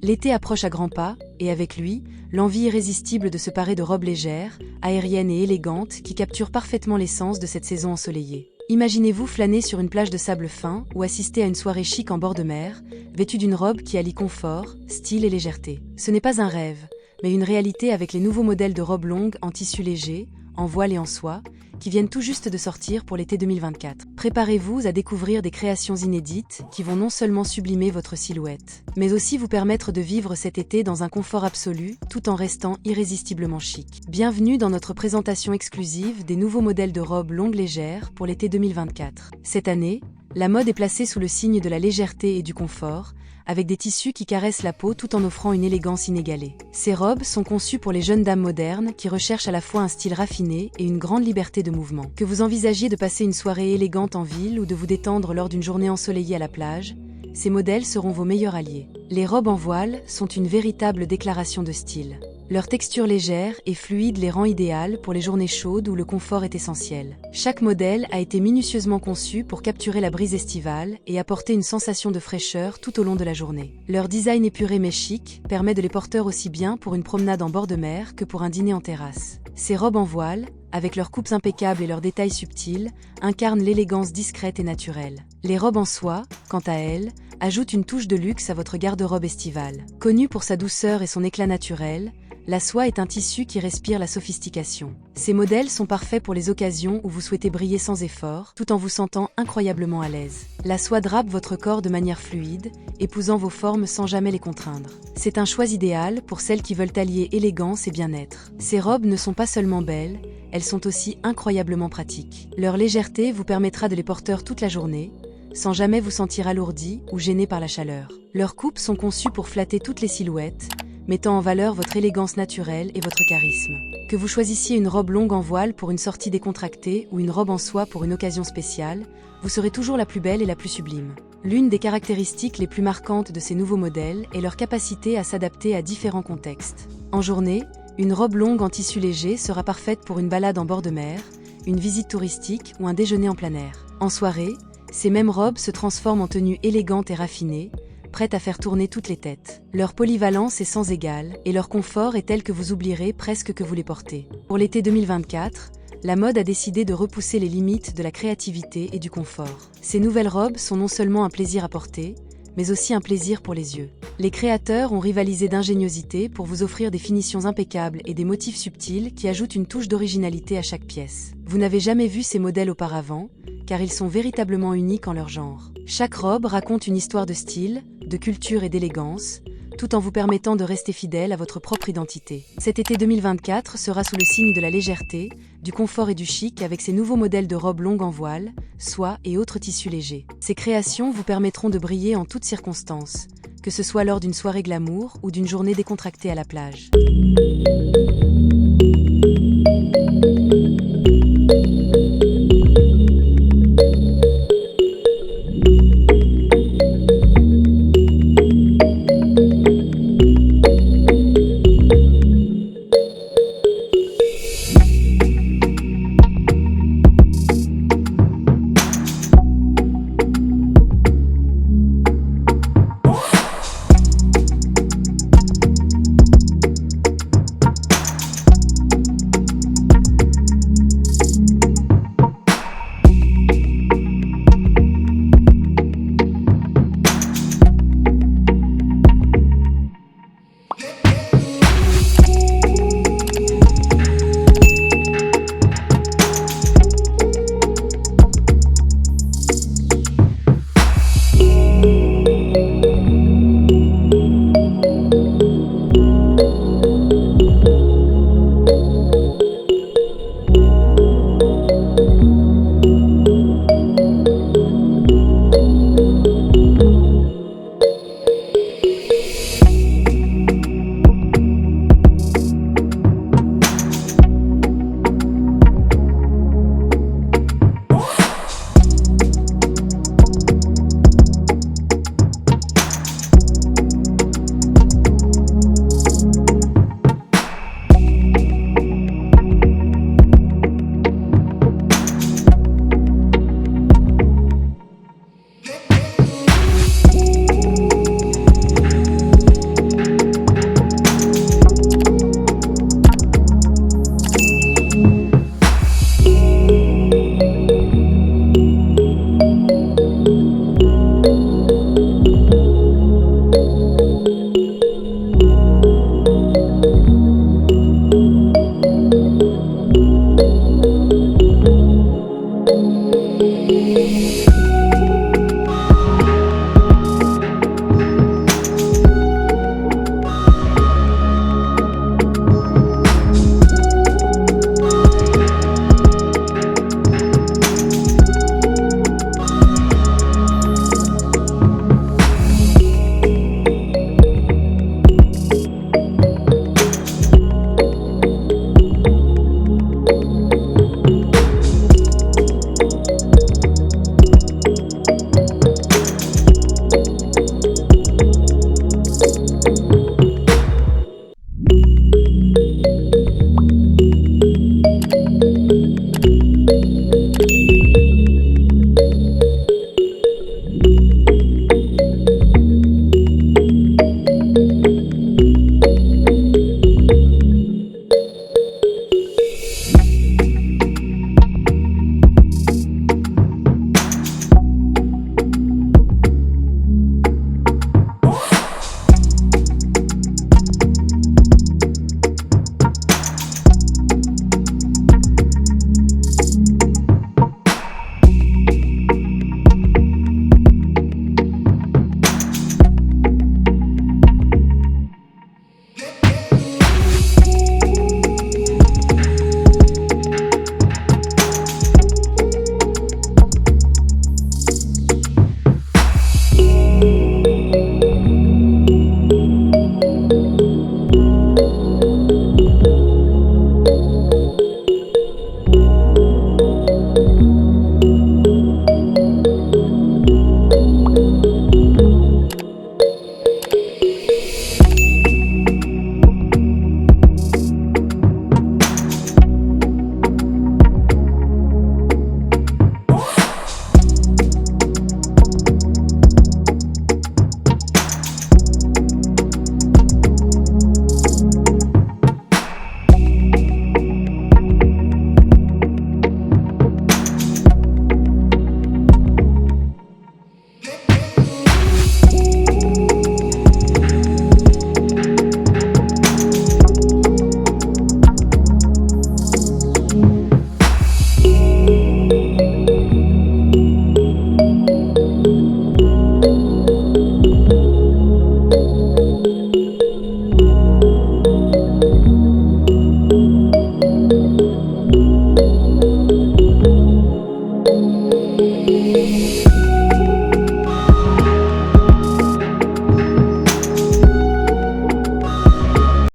L'été approche à grands pas, et avec lui, l'envie irrésistible de se parer de robes légères, aériennes et élégantes qui capturent parfaitement l'essence de cette saison ensoleillée. Imaginez-vous flâner sur une plage de sable fin ou assister à une soirée chic en bord de mer, vêtue d'une robe qui allie confort, style et légèreté. Ce n'est pas un rêve, mais une réalité avec les nouveaux modèles de robes longues en tissu léger, en voile et en soie, qui viennent tout juste de sortir pour l'été 2024. Préparez-vous à découvrir des créations inédites qui vont non seulement sublimer votre silhouette, mais aussi vous permettre de vivre cet été dans un confort absolu, tout en restant irrésistiblement chic. Bienvenue dans notre présentation exclusive des nouveaux modèles de robes longues légères pour l'été 2024. Cette année, la mode est placée sous le signe de la légèreté et du confort, avec des tissus qui caressent la peau tout en offrant une élégance inégalée. Ces robes sont conçues pour les jeunes dames modernes qui recherchent à la fois un style raffiné et une grande liberté de mouvement. Que vous envisagiez de passer une soirée élégante en ville ou de vous détendre lors d'une journée ensoleillée à la plage, ces modèles seront vos meilleurs alliés. Les robes en voile sont une véritable déclaration de style. Leur texture légère et fluide les rend idéales pour les journées chaudes où le confort est essentiel. Chaque modèle a été minutieusement conçu pour capturer la brise estivale et apporter une sensation de fraîcheur tout au long de la journée. Leur design épuré mais chic permet de les porter aussi bien pour une promenade en bord de mer que pour un dîner en terrasse. Ces robes en voile, avec leurs coupes impeccables et leurs détails subtils, incarnent l'élégance discrète et naturelle. Les robes en soie, quant à elles, ajoutent une touche de luxe à votre garde-robe estivale. Connue pour sa douceur et son éclat naturel, la soie est un tissu qui respire la sophistication. Ces modèles sont parfaits pour les occasions où vous souhaitez briller sans effort, tout en vous sentant incroyablement à l'aise. La soie drape votre corps de manière fluide, épousant vos formes sans jamais les contraindre. C'est un choix idéal pour celles qui veulent allier élégance et bien-être. Ces robes ne sont pas seulement belles, elles sont aussi incroyablement pratiques. Leur légèreté vous permettra de les porter toute la journée, sans jamais vous sentir alourdi ou gêné par la chaleur. Leurs coupes sont conçues pour flatter toutes les silhouettes, mettant en valeur votre élégance naturelle et votre charisme. Que vous choisissiez une robe longue en voile pour une sortie décontractée ou une robe en soie pour une occasion spéciale, vous serez toujours la plus belle et la plus sublime. L'une des caractéristiques les plus marquantes de ces nouveaux modèles est leur capacité à s'adapter à différents contextes. En journée, une robe longue en tissu léger sera parfaite pour une balade en bord de mer, une visite touristique ou un déjeuner en plein air. En soirée, ces mêmes robes se transforment en tenues élégantes et raffinées, prêtes à faire tourner toutes les têtes. Leur polyvalence est sans égale, et leur confort est tel que vous oublierez presque que vous les portez. Pour l'été 2024, la mode a décidé de repousser les limites de la créativité et du confort. Ces nouvelles robes sont non seulement un plaisir à porter, mais aussi un plaisir pour les yeux. Les créateurs ont rivalisé d'ingéniosité pour vous offrir des finitions impeccables et des motifs subtils qui ajoutent une touche d'originalité à chaque pièce. Vous n'avez jamais vu ces modèles auparavant, car ils sont véritablement uniques en leur genre. Chaque robe raconte une histoire de style, de culture et d'élégance, tout en vous permettant de rester fidèle à votre propre identité. Cet été 2024 sera sous le signe de la légèreté, du confort et du chic avec ces nouveaux modèles de robes longues en voile, soie et autres tissus légers. Ces créations vous permettront de briller en toutes circonstances, que ce soit lors d'une soirée glamour ou d'une journée décontractée à la plage.